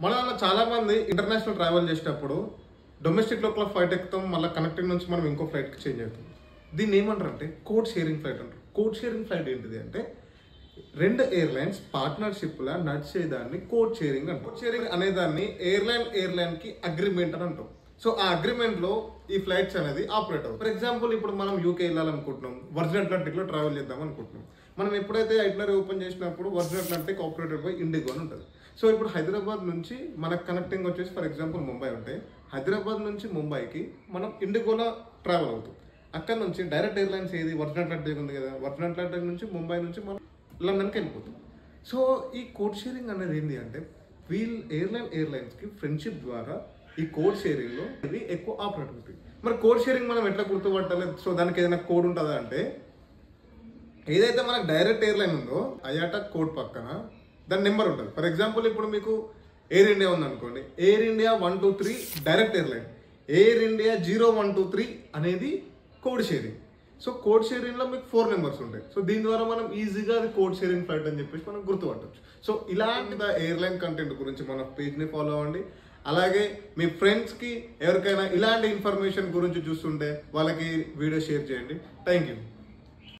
మన చాలా మంది ఇంటర్నేషనల్ ట్రావెల్ చేసేటప్పుడు డొమెస్టిక్ లోకల్ ఫ్లైట్ ఎక్కుతాం, మళ్ళీ కనెక్టింగ్ నుంచి మనం ఇంకో ఫ్లైట్కి చేంజ్ అవుతాం. దీన్ని ఏమంటారు అంటే కోడ్ షేరింగ్ ఫ్లైట్ అంటారు. కోడ్ షేరింగ్ ఫ్లైట్ ఏంటిది అంటే రెండు ఎయిర్లైన్స్ పార్ట్నర్షిప్లా నడిచేదాన్ని కోడ్ షేరింగ్ అంటారు. కోడ్ షేరింగ్ అనేదాన్ని ఎయిర్లైన్కి అగ్రిమెంట్ అని అంటాం. సో ఆ అగ్రిమెంట్లో ఈ ఫ్లైట్స్ అనేది ఆపరేట్ అవుతుంది. ఫర్ ఎగ్జాంపుల్ ఇప్పుడు మనం యూకే వెళ్ళాలనుకుంటున్నాం, వర్జిన్ అట్లాంటిక్లో ట్రావెల్ చేద్దాం అనుకుంటున్నాం. మనం ఎప్పుడైతే ఐటినరీ ఓపెన్ చేసినప్పుడు virgin Atlantic operated by IndiGo అని ఉంటుంది. సో ఇప్పుడు హైదరాబాద్ నుంచి మనకు కనెక్టింగ్ వచ్చేసి ఫర్ ఎగ్జాంపుల్ ముంబై ఉంటే హైదరాబాద్ నుంచి ముంబైకి మనం ఇండిగోలో ట్రావెల్ అవుతాం. అక్కడ నుంచి డైరెక్ట్ ఎయిర్లైన్స్ ఏది వర్జిన్ అట్లాంటిక్ ఉంది కదా, వర్జిన్ అట్లాంటిక్ నుంచి ముంబై నుంచి మనం లండన్కి వెళ్ళిపోతాం. సో ఈ కోడ్ షేరింగ్ అనేది ఏంటి అంటే ఎయిర్లైన్స్కి ఫ్రెండ్షిప్ ద్వారా ఈ కోడ్ షేరింగ్లో ఇది ఎక్కువ ఆపరేట్ అవుతుంది. మరి కోడ్ షేరింగ్ మనం ఎట్లా గుర్తుపట్టాలి? సో దానికి ఏదైనా కోడ్ ఉంటుందా అంటే ఏదైతే మనకు డైరెక్ట్ ఎయిర్లైన్ ఉందో అయాటా కోడ్ పక్కన దాని నెంబర్ ఉంటుంది. ఫర్ ఎగ్జాంపుల్ ఇప్పుడు మీకు ఎయిర్ ఇండియా ఉందనుకోండి, air India 123 direct airline, air India 0123 అనేది కోడ్ షేరింగ్. సో కోడ్ షేరింగ్లో మీకు 4 నెంబర్స్ ఉంటాయి. సో దీని ద్వారా మనం ఈజీగా అది కోడ్ షేరింగ్ ఫ్లైట్ అని చెప్పేసి మనం గుర్తుపట్టవచ్చు. సో ఇలాంటి ఎయిర్లైన్ కంటెంట్ గురించి మన పేజ్ని ఫాలో అవ్వండి. అలాగే మీ ఫ్రెండ్స్కి ఎవరికైనా ఇలాంటి ఇన్ఫర్మేషన్ గురించి చూస్తుంటే వాళ్ళకి వీడియో షేర్ చేయండి. Thank you.